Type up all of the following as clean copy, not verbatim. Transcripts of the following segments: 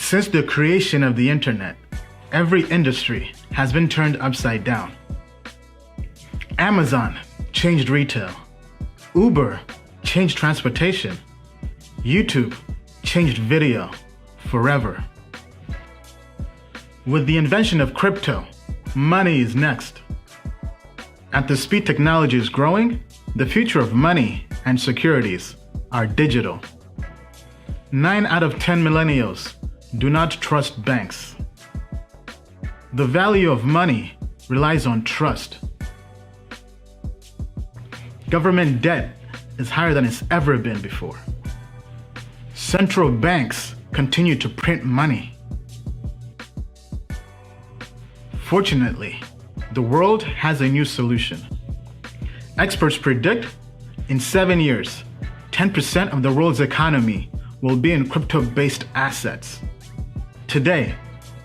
Since the creation of the internet, every industry has been turned upside down. Amazon changed retail. Uber changed transportation. YouTube changed video forever. With the invention of crypto, money is next. At the speed technology is growing, the future of money and securities are digital. 9 out of 10 millennials do not trust banks. The value of money relies on trust. Government debt is higher than it's ever been before. Central banks continue to print money. Fortunately, the world has a new solution. Experts predict in 7 years, 10% of the world's economy will be in crypto-based assets. Today,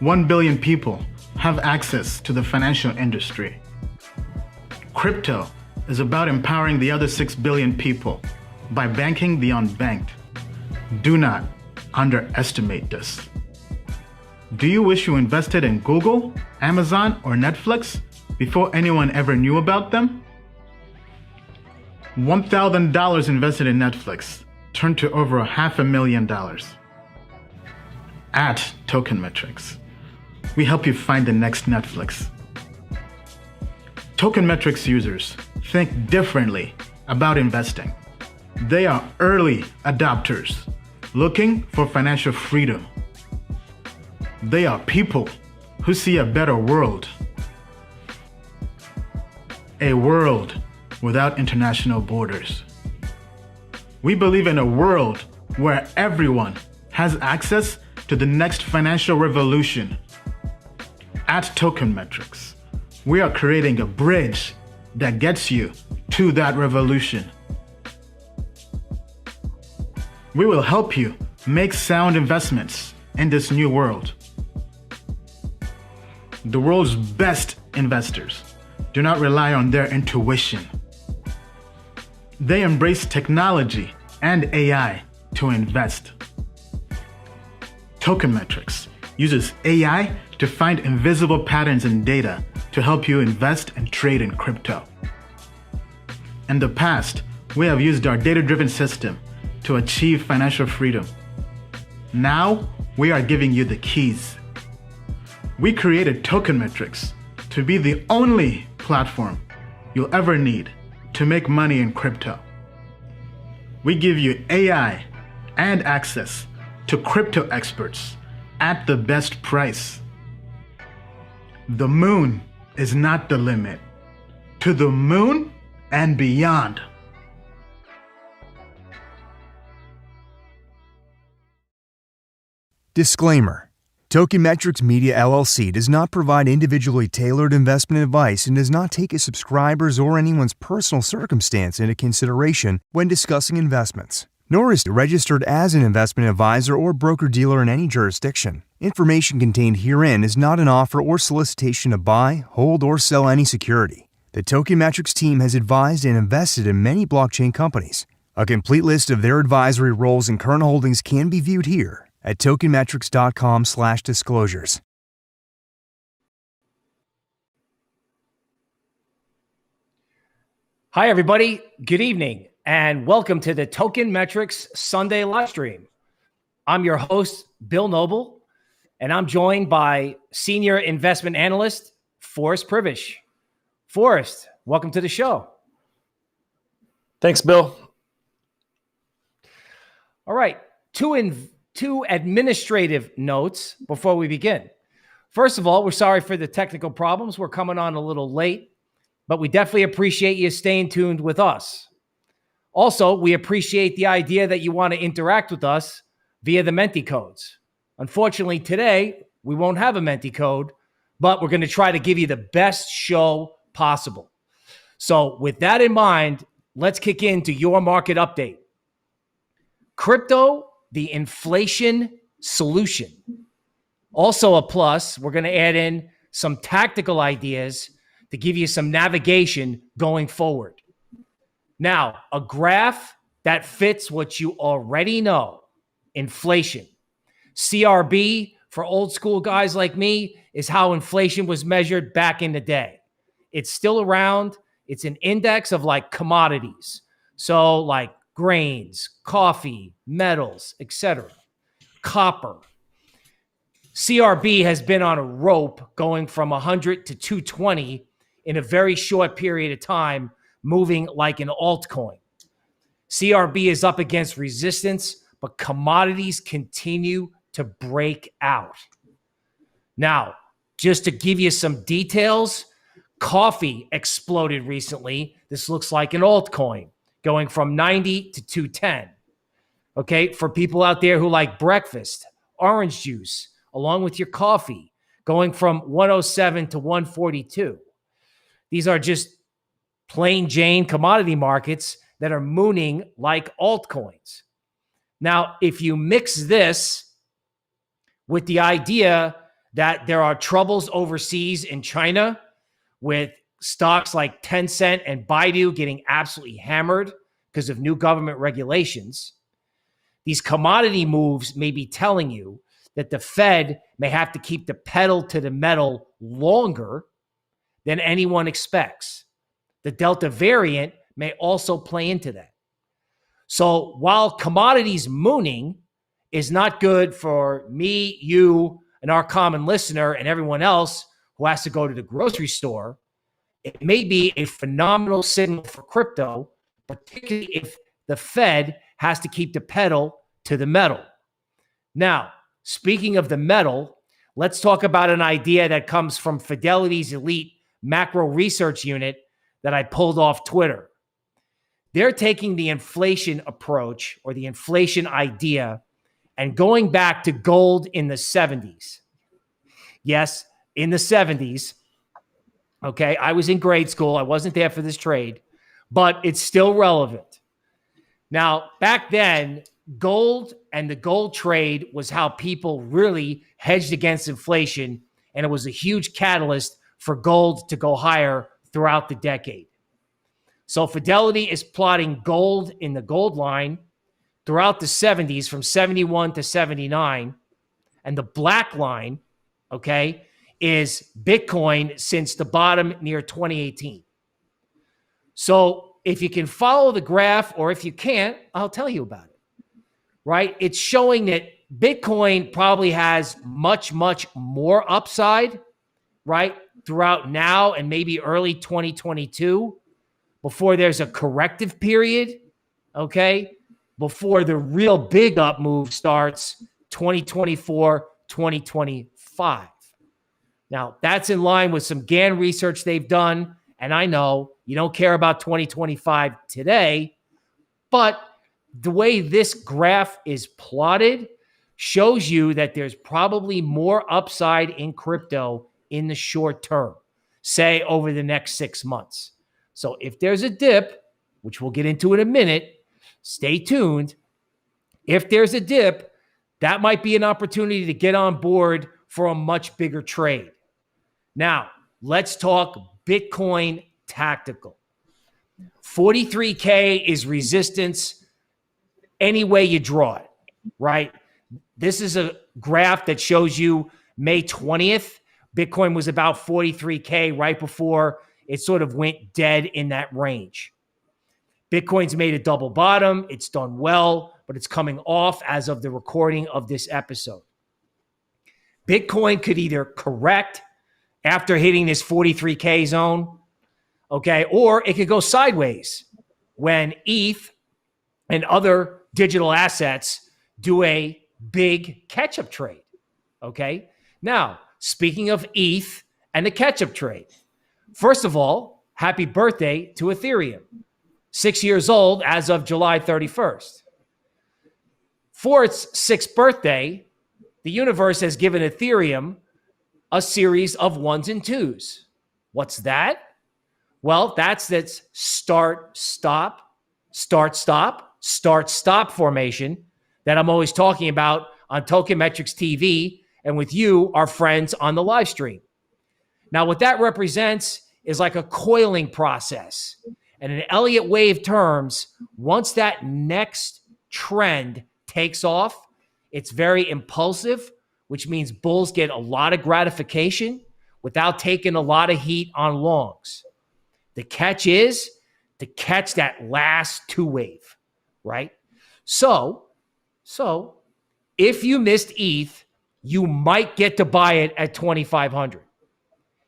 1 billion people have access to the financial industry. Crypto is about empowering the other 6 billion people by banking the unbanked. Do not underestimate this. Do you wish you invested in Google, Amazon, or Netflix before anyone ever knew about them? $1,000 invested in Netflix turned to over $500,000. At Token Metrics, we help you find the next Netflix. Token Metrics users think differently about investing. They are early adopters looking for financial freedom. They are people who see a better world. A world without international borders. We believe in a world where everyone has access to the next financial revolution. At Token Metrics, we are creating a bridge that gets you to that revolution. We will help you make sound investments in this new world. The world's best investors do not rely on their intuition. They embrace technology and AI to invest. Token Metrics uses AI to find invisible patterns in data to help you invest and trade in crypto. In the past, we have used our data-driven system to achieve financial freedom. Now, we are giving you the keys. We created Token Metrics to be the only platform you'll ever need to make money in crypto. We give you AI and access to crypto experts at the best price. The moon is not the limit. To the moon and beyond. Disclaimer. Token Metrics Media LLC does not provide individually tailored investment advice and does not take a subscriber's or anyone's personal circumstance into consideration when discussing investments, nor is it registered as an investment advisor or broker-dealer in any jurisdiction. Information contained herein is not an offer or solicitation to buy, hold, or sell any security. The Token Metrics team has advised and invested in many blockchain companies. A complete list of their advisory roles and current holdings can be viewed here at tokenmetrics.com/disclosures. Hi, everybody. Good evening, and welcome to the Token Metrics Sunday live stream. I'm your host, Bill Noble, and I'm joined by Senior Investment Analyst, Forrest Przybysz. Forrest, welcome to the show. Thanks, Bill. All right. Two administrative notes before we begin. First of all, we're sorry for the technical problems. We're coming on a little late, but we definitely appreciate you staying tuned with us. Also, we appreciate the idea that you want to interact with us via the Menti codes. Unfortunately, today, we won't have a Menti code, but we're going to try to give you the best show possible. So with that in mind, let's kick into your market update. Crypto, the inflation solution. Also a plus, we're going to add in some tactical ideas to give you some navigation going forward. Now, a graph that fits what you already know, inflation. CRB, for old school guys like me, is how inflation was measured back in the day. It's still around. It's an index of like commodities. So like grains, coffee, metals, etc. Copper. CRB has been on a rope going from 100 to 220 in a very short period of time, moving like an altcoin. CRB is up against resistance, but commodities continue to break out. Now, just to give you some details, coffee exploded recently. This looks like an altcoin going from 90 to 210. Okay, for people out there who like breakfast, orange juice, along with your coffee, going from 107 to 142. These are just plain Jane commodity markets that are mooning like altcoins. Now, if you mix this with the idea that there are troubles overseas in China with stocks like Tencent and Baidu getting absolutely hammered because of new government regulations, these commodity moves may be telling you that the Fed may have to keep the pedal to the metal longer than anyone expects. The Delta variant may also play into that. So while commodities mooning is not good for me, you, and our common listener and everyone else who has to go to the grocery store, it may be a phenomenal signal for crypto, particularly if the Fed has to keep the pedal to the metal. Now, speaking of the metal, let's talk about an idea that comes from Fidelity's elite macro research unit that I pulled off Twitter. They're taking the inflation approach or the inflation idea and going back to gold in the 70s. Yes, in the 70s. Okay, I was in grade school. I wasn't there for this trade, but it's still relevant. Now, back then, gold and the gold trade was how people really hedged against inflation, and it was a huge catalyst for gold to go higher throughout the decade. So Fidelity is plotting gold in the gold line throughout the 70s from 71 to 79. And the black line, okay, is Bitcoin since the bottom near 2018. So if you can follow the graph, or if you can't, I'll tell you about it, right? It's showing that Bitcoin probably has much, much more upside, right, throughout now and maybe early 2022 before there's a corrective period, okay, before the real big up move starts 2024, 2025. Now, that's in line with some Gann research they've done, and I know you don't care about 2025 today, but the way this graph is plotted shows you that there's probably more upside in crypto in the short term, say over the next 6 months. So if there's a dip, which we'll get into in a minute, stay tuned. If there's a dip, that might be an opportunity to get on board for a much bigger trade. Now, let's talk Bitcoin tactical. 43K is resistance any way you draw it, right? This is a graph that shows you May 20th. Bitcoin was about 43K right before it sort of went dead in that range. Bitcoin's made a double bottom. It's done well, but it's coming off as of the recording of this episode. Bitcoin could either correct after hitting this 43K zone, okay, or it could go sideways when ETH and other digital assets do a big catch-up trade, okay? Now, speaking of ETH and the catch-up trade, first of all, happy birthday to Ethereum. 6 years old as of July 31st. For its 6th birthday, the universe has given Ethereum a series of 1s and 2s. What's that? Well, that's its start-stop formation that I'm always talking about on Token Metrics TV and with you, our friends on the live stream. Now, what that represents is like a coiling process. And in Elliott wave terms, once that next trend takes off, It's very impulsive, which means bulls get a lot of gratification without taking a lot of heat on longs. The catch is to catch that last two wave, right? So if you missed ETH, you might get to buy it at 2,500.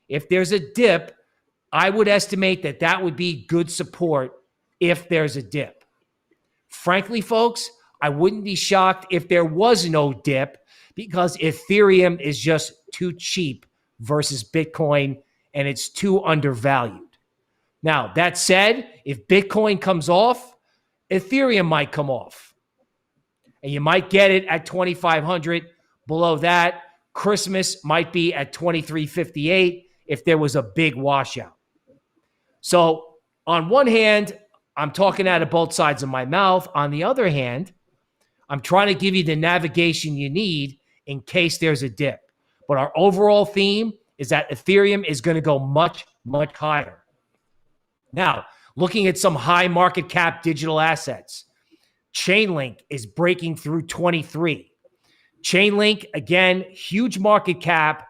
If there's a dip, I would estimate that that would be good support if there's a dip. Frankly, folks, I wouldn't be shocked if there was no dip because Ethereum is just too cheap versus Bitcoin and it's too undervalued. Now, that said, if Bitcoin comes off, Ethereum might come off. And you might get it at 2,500. Below that, Christmas might be at 2,358 if there was a big washout. So on one hand, I'm talking out of both sides of my mouth. On the other hand, I'm trying to give you the navigation you need in case there's a dip. But our overall theme is that Ethereum is going to go much, much higher. Now, looking at some high market cap digital assets, Chainlink is breaking through 23. Chainlink, again, huge market cap,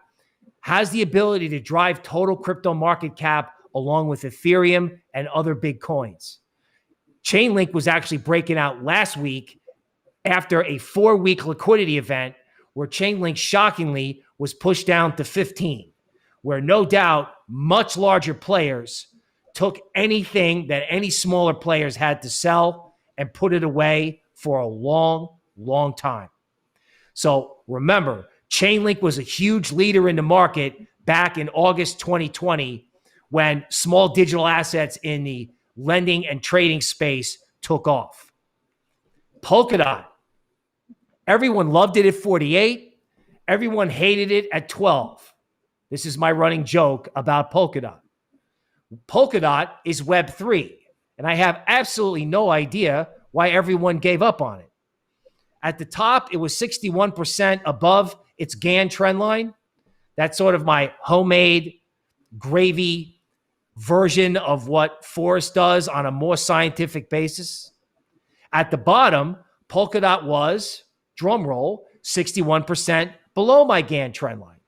has the ability to drive total crypto market cap along with Ethereum and other big coins. Chainlink was actually breaking out last week after a 4-week liquidity event where Chainlink shockingly was pushed down to 15, where no doubt much larger players took anything that any smaller players had to sell and put it away for a long, long time. So remember, Chainlink was a huge leader in the market back in August 2020 when small digital assets in the lending and trading space took off. Polkadot, everyone loved it at 48. Everyone hated it at 12. This is my running joke about Polkadot. Polkadot is Web3, and I have absolutely no idea why everyone gave up on it. At the top, it was 61% above its Gann trend line. That's sort of my homemade gravy version of what Forrest does on a more scientific basis. At the bottom, Polkadot was, drum roll, 61% below my Gann trend line.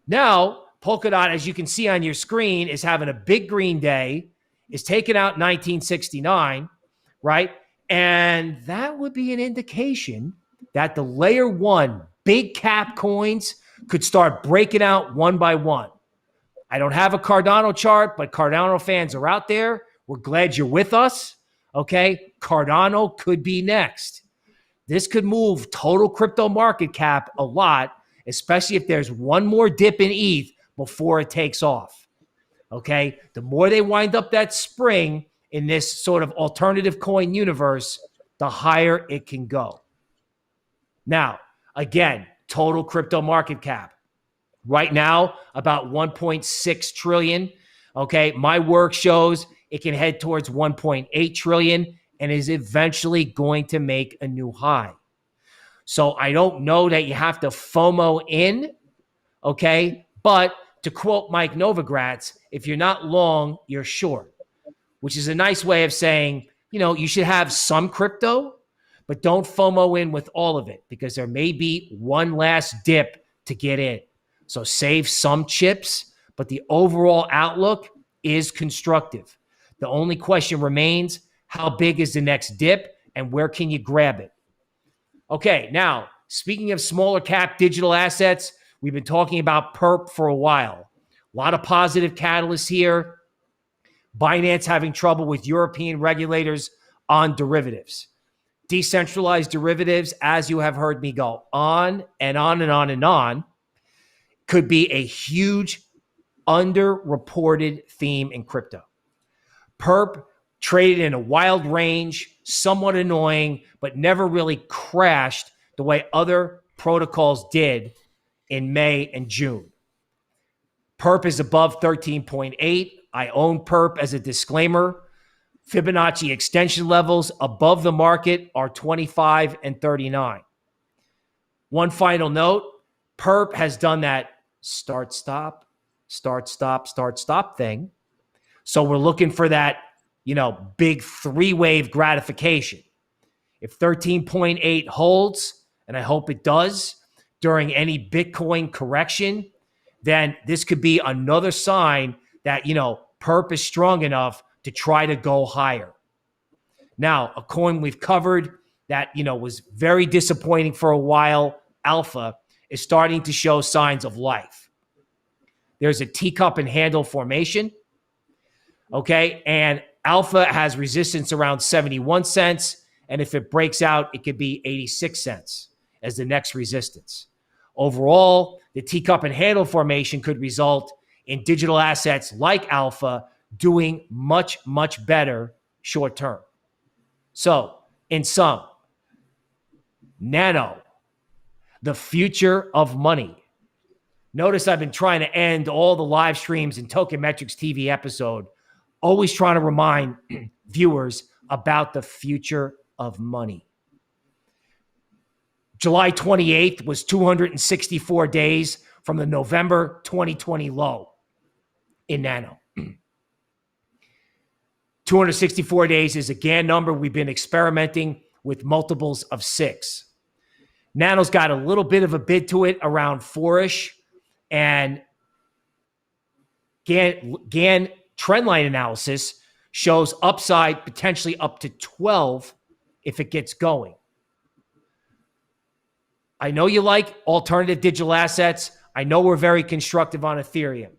Now, Polkadot, as you can see on your screen, is having a big green day, is taking out 1969, right? And that would be an indication that the layer one big cap coins could start breaking out one by one. I don't have a Cardano chart, but Cardano fans are out there. We're glad you're with us. Okay, Cardano could be next. This could move total crypto market cap a lot, especially if there's one more dip in ETH before it takes off. Okay, the more they wind up that spring in this sort of alternative coin universe, the higher it can go. Now, again, total crypto market cap. Right now, about 1.6 trillion. Okay, my work shows it can head towards 1.8 trillion and is eventually going to make a new high. So I don't know that you have to FOMO in, okay? But to quote Mike Novogratz, if you're not long, you're short, which is a nice way of saying, you know, you should have some crypto, but don't FOMO in with all of it because there may be one last dip to get in. So save some chips, but the overall outlook is constructive. The only question remains, how big is the next dip and where can you grab it? Okay, now, speaking of smaller cap digital assets, we've been talking about perp for a while. A lot of positive catalysts here. Binance having trouble with European regulators on derivatives. Decentralized derivatives, as you have heard me go on and on and on and on, could be a huge underreported theme in crypto. Perp traded in a wild range, somewhat annoying, but never really crashed the way other protocols did in May and June. Perp is above 13.8. I own Perp as a disclaimer. Fibonacci extension levels above the market are 25 and 39. One final note, Perp has done that start, stop thing. So we're looking for that, big three-wave gratification. If 13.8 holds, and I hope it does during any Bitcoin correction, then this could be another sign that, perp is strong enough to try to go higher. Now, a coin we've covered that, was very disappointing for a while, Alpha, is starting to show signs of life. There's a teacup and handle formation. Okay. And Alpha has resistance around 71 cents. And if it breaks out, it could be 86 cents as the next resistance. Overall, the teacup and handle formation could result in digital assets like Alpha doing much, much better short term. So, in sum, Nano, the future of money. Notice I've been trying to end all the live streams and Token Metrics TV episode, always trying to remind viewers about the future of money. July 28th was 264 days from the November 2020 low in Nano. 264 days is a Gann number. We've been experimenting with multiples of 6. Nano's got a little bit of a bid to it around 4-ish, and Gann trendline analysis shows upside potentially up to 12 if it gets going. I know you like alternative digital assets. I know we're very constructive on Ethereum.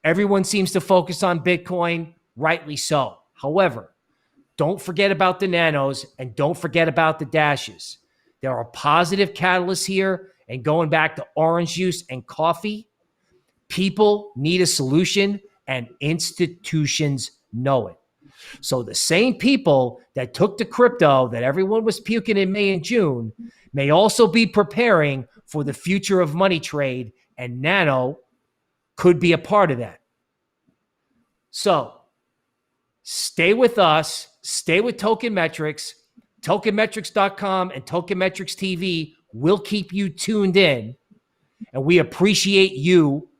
Everyone seems to focus on Bitcoin, rightly so. However, don't forget about the nanos and don't forget about the dashes. There are positive catalysts here, and going back to orange juice and coffee, people need a solution and institutions know it. So the same people that took to crypto that everyone was puking in May and June may also be preparing for the future of money trade, and Nano could be a part of that. So stay with us, stay with Token Metrics. TokenMetrics.com and Token Metrics TV will keep you tuned in, and we appreciate you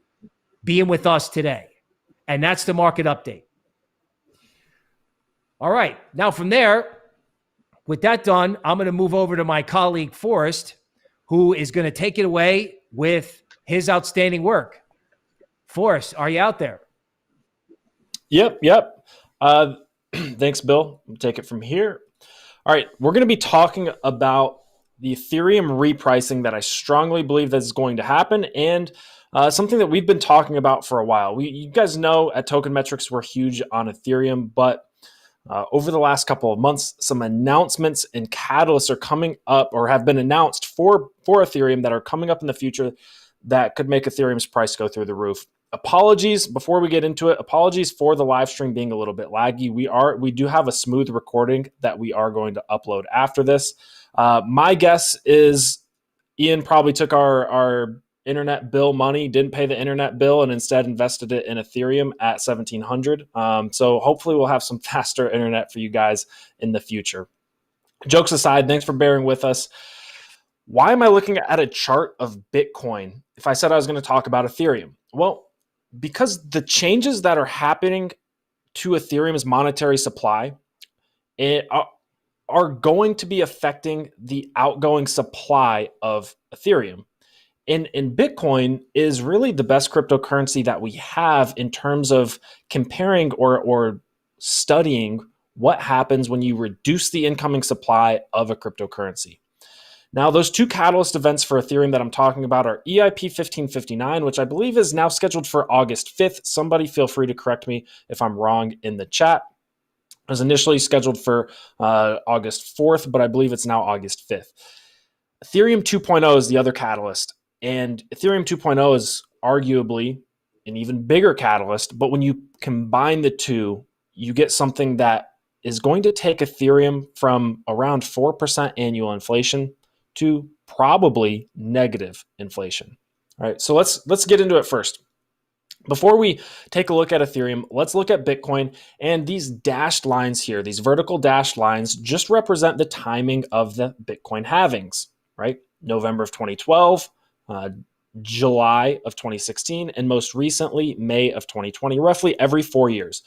being with us today. And that's the market update. All right. Now from there, with that done, I'm going to move over to my colleague, Forrest, who is going to take it away with his outstanding work. Forrest, are you out there? Yep. Thanks, Bill. I'll take it from here. All right. We're going to be talking about the Ethereum repricing that I strongly believe that is going to happen, and something that we've been talking about for a while. You guys know at Token Metrics, we're huge on Ethereum, but over the last couple of months, some announcements and catalysts are coming up or have been announced for Ethereum that are coming up in the future that could make Ethereum's price go through the roof. Apologies, before we get into it, apologies for the live stream being a little bit laggy. We do have a smooth recording that we are going to upload after this. My guess is Ian probably took our internet bill money, didn't pay the internet bill, and instead invested it in Ethereum at 1,700. So hopefully we'll have some faster internet for you guys in the future. Jokes aside, thanks for bearing with us. Why am I looking at a chart of Bitcoin if I said I was going to talk about Ethereum? Well, because the changes that are happening to Ethereum's monetary supply are going to be affecting the outgoing supply of Ethereum. And Bitcoin is really the best cryptocurrency that we have in terms of comparing or studying what happens when you reduce the incoming supply of a cryptocurrency. Now, those two catalyst events for Ethereum that I'm talking about are EIP 1559, which I believe is now scheduled for August 5th. Somebody feel free to correct me if I'm wrong in the chat. It was initially scheduled for August 4th, but I believe it's now August 5th. Ethereum 2.0 is the other catalyst, and Ethereum 2.0 is arguably an even bigger catalyst, but when you combine the two, you get something that is going to take Ethereum from around 4% annual inflation to probably negative inflation. All right, so let's get into it first. Before we take a look at Ethereum, let's look at Bitcoin. And these dashed lines here, these vertical dashed lines, just represent the timing of the Bitcoin halvings, right? November of 2012, July of 2016, and most recently, May of 2020, roughly every 4 years.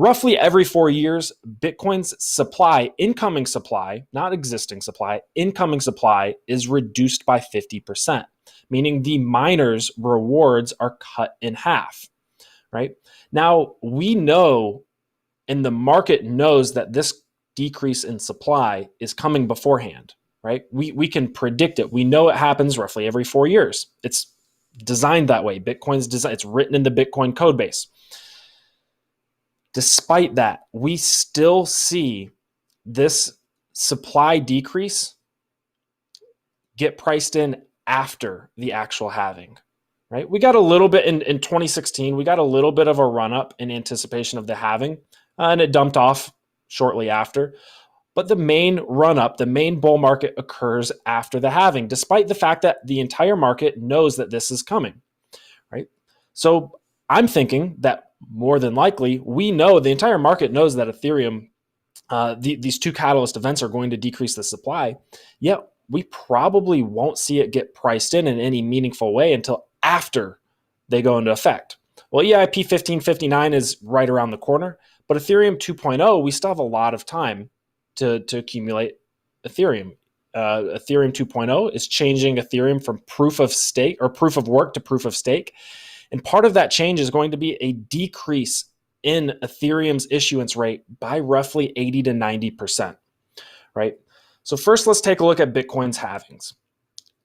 Roughly every 4 years, Bitcoin's supply, incoming supply, not existing supply, incoming supply is reduced by 50%, meaning the miners' rewards are cut in half, right? Now, we know, and the market knows, that this decrease in supply is coming beforehand, right? We can predict it. We know it happens roughly every 4 years. It's designed that way. Bitcoin's design, it's written in the Bitcoin code base. Despite that, we still see this supply decrease get priced in after the actual halving, right? We got a little bit in 2016, we got a little bit of a run up in anticipation of the halving, and it dumped off shortly after. But the main run up, the main bull market occurs after the halving, despite the fact that the entire market knows that this is coming, right? So I'm thinking that more than likely, we know, the entire market knows that Ethereum, these two catalyst events are going to decrease the supply, yet we probably won't see it get priced in any meaningful way until after they go into effect. Well, EIP 1559 is right around the corner, but Ethereum 2.0, we still have a lot of time to accumulate Ethereum. Ethereum 2.0 is changing Ethereum from proof of stake or proof of work to proof of stake. And part of that change is going to be a decrease in Ethereum's issuance rate by roughly 80 to 90%, right? So first, let's take a look at Bitcoin's halvings.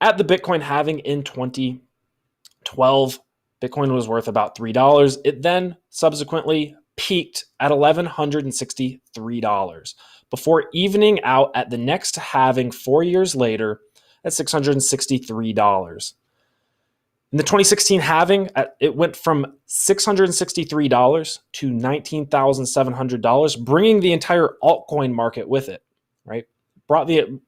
At the Bitcoin halving in 2012, Bitcoin was worth about $3. It then subsequently peaked at $1,163 before evening out at the next halving 4 years later at $663. In the 2016 halving, it went from $663 to $19,700, bringing the entire altcoin market with it, right? Brought the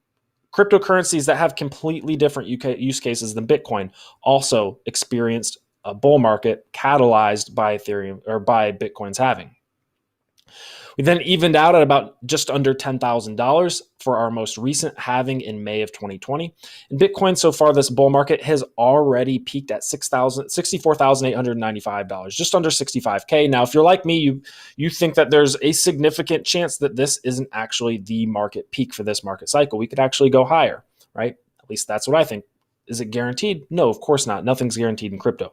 cryptocurrencies that have completely different use cases than Bitcoin also experienced a bull market catalyzed by Ethereum or by Bitcoin's halving. We then evened out at about just under $10,000 for our most recent halving in May of 2020. And Bitcoin so far this bull market has already peaked at $64,895, just under 65K. Now, if you're like me, you think that there's a significant chance that this isn't actually the market peak for this market cycle. We could actually go higher, right? At least that's what I think. Is it guaranteed? No, of course not. Nothing's guaranteed in crypto.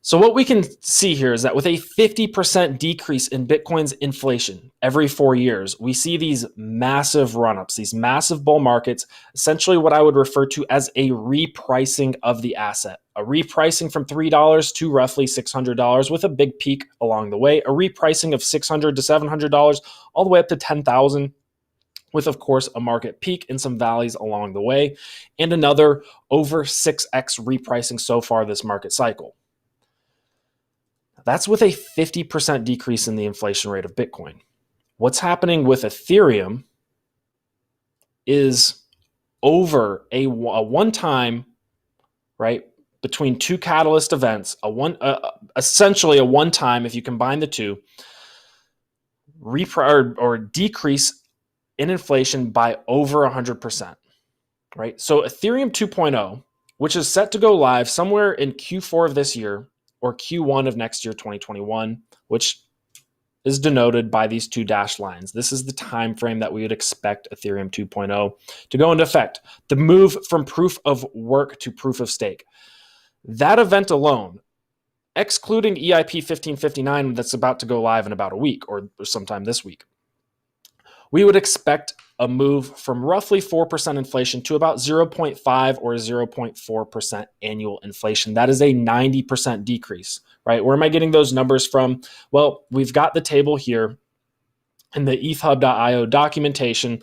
So what we can see here is that with a 50% decrease in Bitcoin's inflation every 4 years, we see these massive run-ups, these massive bull markets, essentially what I would refer to as a repricing of the asset, a repricing from $3 to roughly $600 with a big peak along the way, a repricing of $600 to $700 all the way up to $10,000 with, of course, a market peak and some valleys along the way, and another over 6x repricing so far this market cycle. That's with a 50% decrease in the inflation rate of Bitcoin. What's happening with Ethereum is over a one-time, right, between two catalyst events, essentially a one-time, if you combine the two, or decrease in inflation by over 100%, right? So Ethereum 2.0, which is set to go live somewhere in Q4 of this year, or Q1 of next year, 2021, which is denoted by these two dashed lines. This is the time frame that we would expect Ethereum 2.0 to go into effect, the move from proof of work to proof of stake. That event alone, excluding EIP 1559 that's about to go live in about a week or sometime this week, we would expect a move from roughly 4% inflation to about 0.5 or 0.4% annual inflation. That is a 90% decrease, right? Where am I getting those numbers from? Well, we've got the table here in the ethhub.io documentation.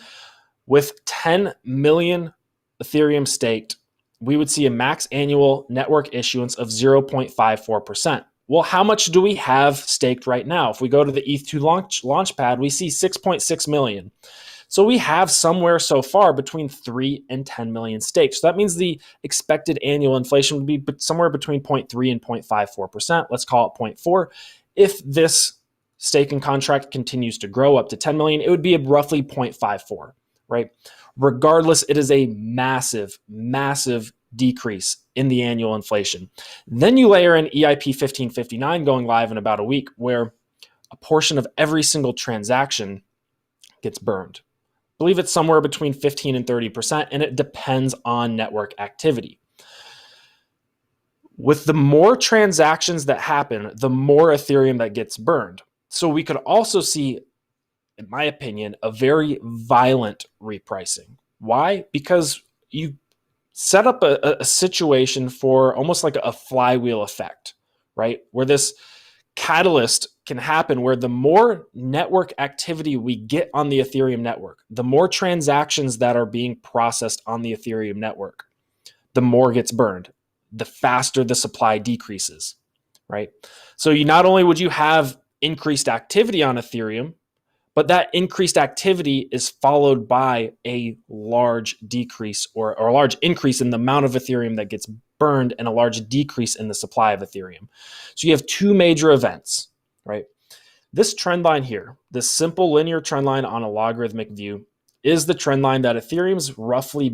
With 10 million Ethereum staked, we would see a max annual network issuance of 0.54%. Well, how much do we have staked right now? If we go to the ETH2 launchpad, we see 6.6 million. So we have somewhere so far between 3 and 10 million staked. So that means the expected annual inflation would be somewhere between 0.3 and 0.54%. Let's call it 0.4. If this staking contract continues to grow up to 10 million, it would be roughly 0.54, right? Regardless, it is a massive, massive decrease in the annual inflation. Then you layer in EIP 1559 going live in about a week, where a portion of every single transaction gets burned. I believe it's somewhere between 15 and 30%, and it depends on network activity. With the more transactions that happen, the more Ethereum that gets burned. So we could also see, in my opinion, a very violent repricing. Why? Because you set up a situation for almost like a flywheel effect, right? Where this catalyst can happen where the more network activity we get on the Ethereum network, the more transactions that are being processed on the Ethereum network, the more gets burned, the faster the supply decreases, right? So you not only would you have increased activity on Ethereum, but that increased activity is followed by a large decrease or a large increase in the amount of Ethereum that gets burned and a large decrease in the supply of Ethereum. So you have two major events, right? This trend line here, this simple linear trend line on a logarithmic view, is the trend line that Ethereum's roughly